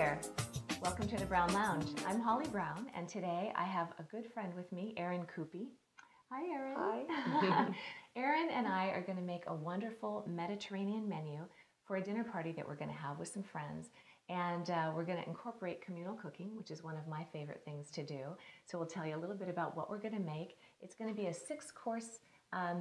there. Welcome to the Brown Lounge. I'm Holly Brown, and today I have a good friend with me, Erin Coopy. Hi, Erin. Hi. Erin and I are going to make a wonderful Mediterranean menu for a dinner party that we're going to have with some friends. And we're going to incorporate communal cooking, which is one of my favorite things to do. So we'll tell you a little bit about what we're going to make. It's going to be a 6-course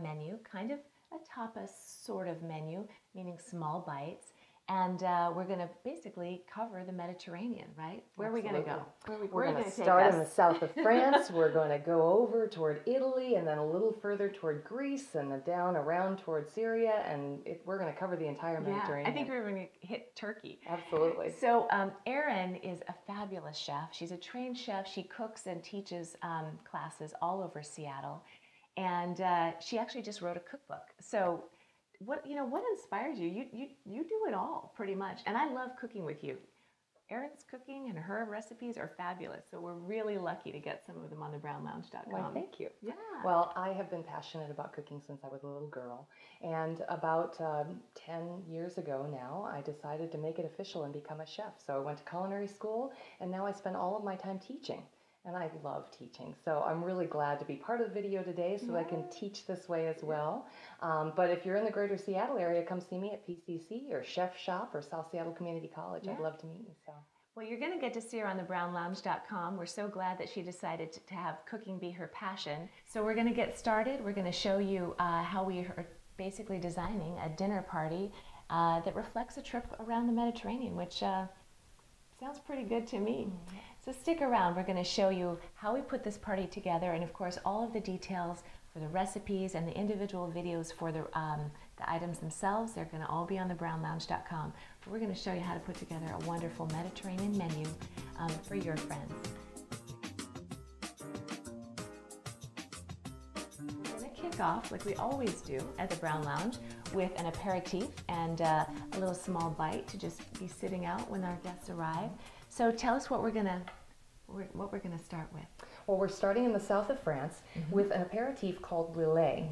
menu, kind of a tapas sort of menu, meaning small bites. And we're going to basically cover the Mediterranean, right? Where are we going to go? We're going to start in the south of France. We're going to go over toward Italy and then a little further toward Greece and then down around toward Syria. And we're going to cover the entire Mediterranean. I think we're going to hit Turkey. Absolutely. So Erin is a fabulous chef. She's a trained chef. She cooks and teaches classes all over Seattle. And she actually just wrote a cookbook. So what inspires you? You do it all pretty much, and I love cooking with you. Erin's cooking and her recipes are fabulous, so we're really lucky to get some of them on thebrownlounge.com. Well, thank you. Yeah. Well, I have been passionate about cooking since I was a little girl, and about 10 years ago now, I decided to make it official and become a chef. So I went to culinary school, and now I spend all of my time teaching. And I love teaching, so I'm really glad to be part of the video today so that I can teach this way as well. But if you're in the greater Seattle area, come see me at PCC or Chef Shop or South Seattle Community College. I'd love to meet you. So. Well, you're going to get to see her on thebrownlounge.com. We're so glad that she decided to have cooking be her passion. So we're going to get started. We're going to show you how we are basically designing a dinner party that reflects a trip around the Mediterranean, which sounds pretty good to me. So stick around. We're going to show you how we put this party together, and of course all of the details for the recipes and the individual videos for the items themselves. They're going to all be on thebrownlounge.com. But we're going to show you how to put together a wonderful Mediterranean menu for your friends. We're going to kick off like we always do at the Brown Lounge with an aperitif and a little small bite to just be sitting out when our guests arrive. So tell us what we're gonna start with. Well, we're starting in the south of France with an aperitif called Lillet.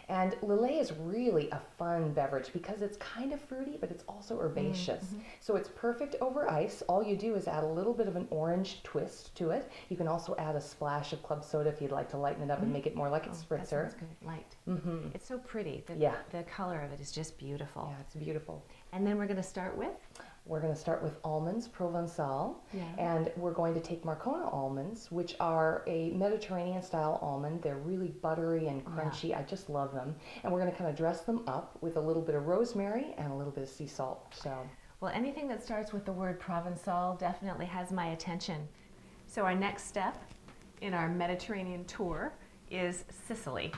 And Lillet is really a fun beverage because it's kind of fruity, but it's also herbaceous. So it's perfect over ice. All you do is add a little bit of an orange twist to it. You can also add a splash of club soda if you'd like to lighten it up and make it more like a spritzer. That sounds good. Light. It's so pretty. The color of it is just beautiful. Yeah, it's beautiful. And then we're going to start with? We're going to start with almonds Provençal, and we're going to take Marcona almonds, which are a Mediterranean-style almond. They're really buttery and crunchy. I just love them. And we're going to kind of dress them up with a little bit of rosemary and a little bit of sea salt. So, well, anything that starts with the word Provençal definitely has my attention. So our next step in our Mediterranean tour is Sicily.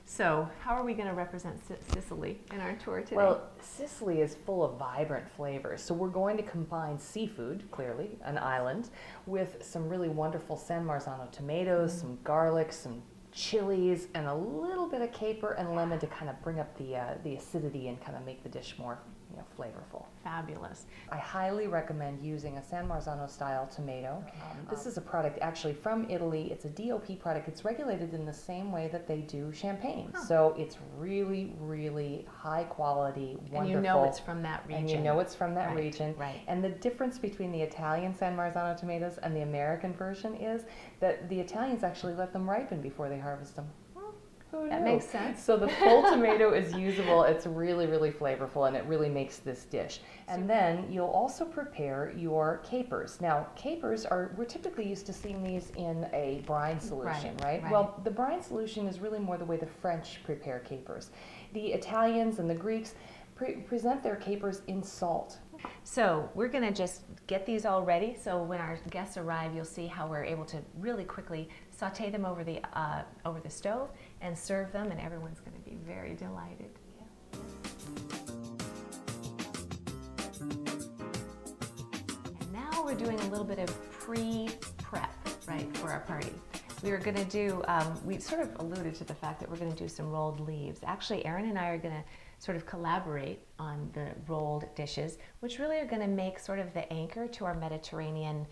So how are we going to represent Sicily in our tour today? Well, Sicily is full of vibrant flavors. So we're going to combine seafood, clearly, an island, with some really wonderful San Marzano tomatoes, some garlic, some chilies, and a little bit of caper and lemon to kind of bring up the acidity and kind of make the dish more flavorful. Fabulous. I highly recommend using a San Marzano style tomato. This is a product actually from Italy. It's a DOP product. It's regulated in the same way that they do champagne. So it's really, really high quality, wonderful. And you know it's from that region. And you know it's from that region. Right. And the difference between the Italian San Marzano tomatoes and the American version is that the Italians actually let them ripen before they harvest them. That makes sense. So the full tomato is usable. It's really, really flavorful, and it really makes this dish. And then you'll also prepare your capers. Now, capers we're typically used to seeing these in a brine solution, right? Well, the brine solution is really more the way the French prepare capers. The Italians and the Greeks present their capers in salt. So we're going to just get these all ready, so when our guests arrive, you'll see how we're able to really quickly saute them over the stove and serve them, and everyone's going to be very delighted. And now we're doing a little bit of pre-prep, right, for our party. We are going to do, we sort of alluded to the fact that we're going to do some rolled leaves. Actually, Erin and I are going to sort of collaborate on the rolled dishes, which really are going to make sort of the anchor to our Mediterranean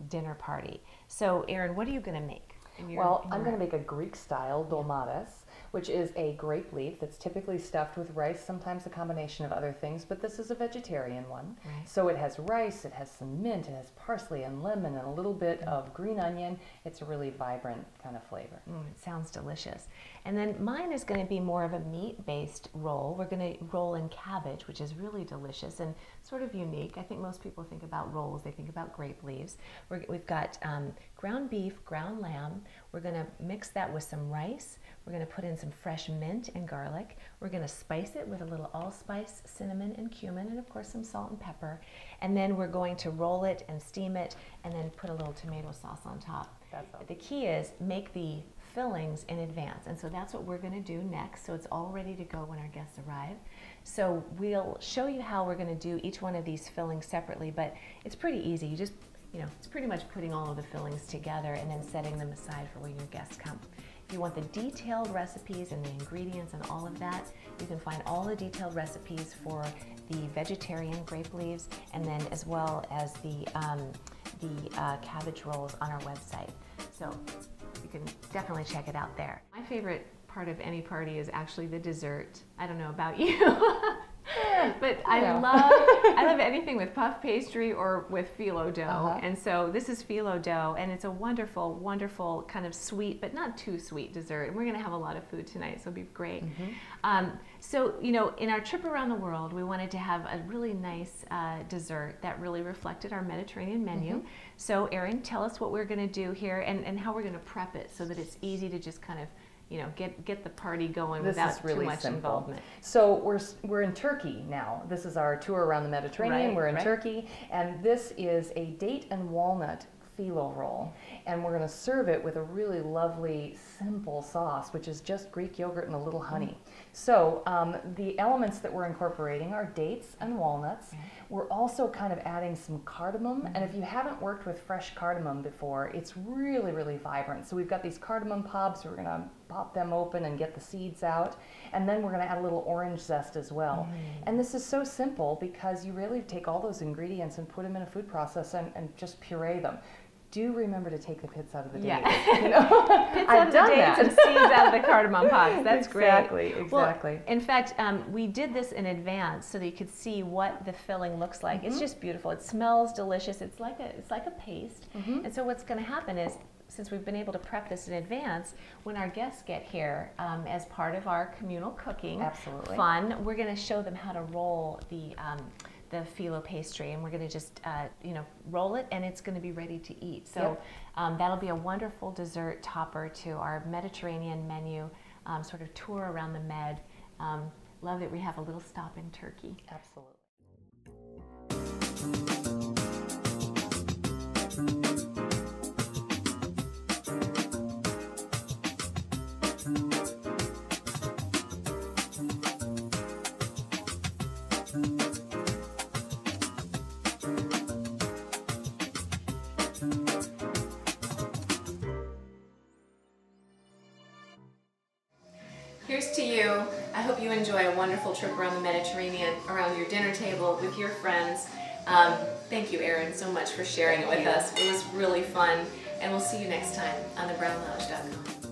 dinner party. So, Erin, what are you going to make? I'm going to make a Greek-style dolmades. which is a grape leaf that's typically stuffed with rice, sometimes a combination of other things, but this is a vegetarian one. Right. So it has rice, it has some mint, it has parsley and lemon and a little bit of green onion. It's a really vibrant kind of flavor. It sounds delicious. And then mine is going to be more of a meat-based roll. We're going to roll in cabbage, which is really delicious and sort of unique. I think most people think about rolls, they think about grape leaves. We've got ground beef, ground lamb. We're going to mix that with some rice. We're going to put in some fresh mint and garlic. We're going to spice it with a little allspice, cinnamon, and cumin, and of course some salt and pepper. And then we're going to roll it and steam it, and then put a little tomato sauce on top. The key is make the fillings in advance, and so that's what we're going to do next. So it's all ready to go when our guests arrive. So we'll show you how we're going to do each one of these fillings separately, but it's pretty easy. You just, it's pretty much putting all of the fillings together and then setting them aside for when your guests come. If you want the detailed recipes and the ingredients and all of that, you can find all the detailed recipes for the vegetarian grape leaves, and then as well as the cabbage rolls on our website. So you can definitely check it out there. My favorite part of any party is actually the dessert. I don't know about you. But I love anything with puff pastry or with phyllo dough. And so this is phyllo dough, and it's a wonderful, wonderful kind of sweet, but not too sweet dessert. And we're going to have a lot of food tonight, so it'll be great. So, in our trip around the world, we wanted to have a really nice dessert that really reflected our Mediterranean menu. So, Erin, tell us what we're going to do here and how we're going to prep it so that it's easy to just kind of get the party going without too much involvement. So we're in Turkey now. This is our tour around the Mediterranean. We're in Turkey, and this is a date and walnut phyllo roll, and we're going to serve it with a really lovely, simple sauce, which is just Greek yogurt and a little honey. So the elements that we're incorporating are dates and walnuts. We're also kind of adding some cardamom, and if you haven't worked with fresh cardamom before, it's really, really vibrant. So we've got these cardamom pods. We're going to pop them open and get the seeds out, and then we're going to add a little orange zest as well. And this is so simple because you really take all those ingredients and put them in a food processor and just puree them. Do remember to take the pits out of the dates. Pits out of the dates and seeds out of the cardamom pods. That's great. Exactly. Well, in fact, we did this in advance so that you could see what the filling looks like. It's just beautiful. It smells delicious. It's like a paste. And so what's going to happen is, since we've been able to prep this in advance, when our guests get here, as part of our communal cooking fun, we're going to show them how to roll the phyllo pastry, and we're going to just roll it, and it's going to be ready to eat. So that'll be a wonderful dessert topper to our Mediterranean menu, sort of tour around the Med. Love that we have a little stop in Turkey. Absolutely. Here's to you. I hope you enjoy a wonderful trip around the Mediterranean, around your dinner table with your friends. Thank you, Erin, so much for sharing it with us. It was really fun, and we'll see you next time on thebrownlounge.com.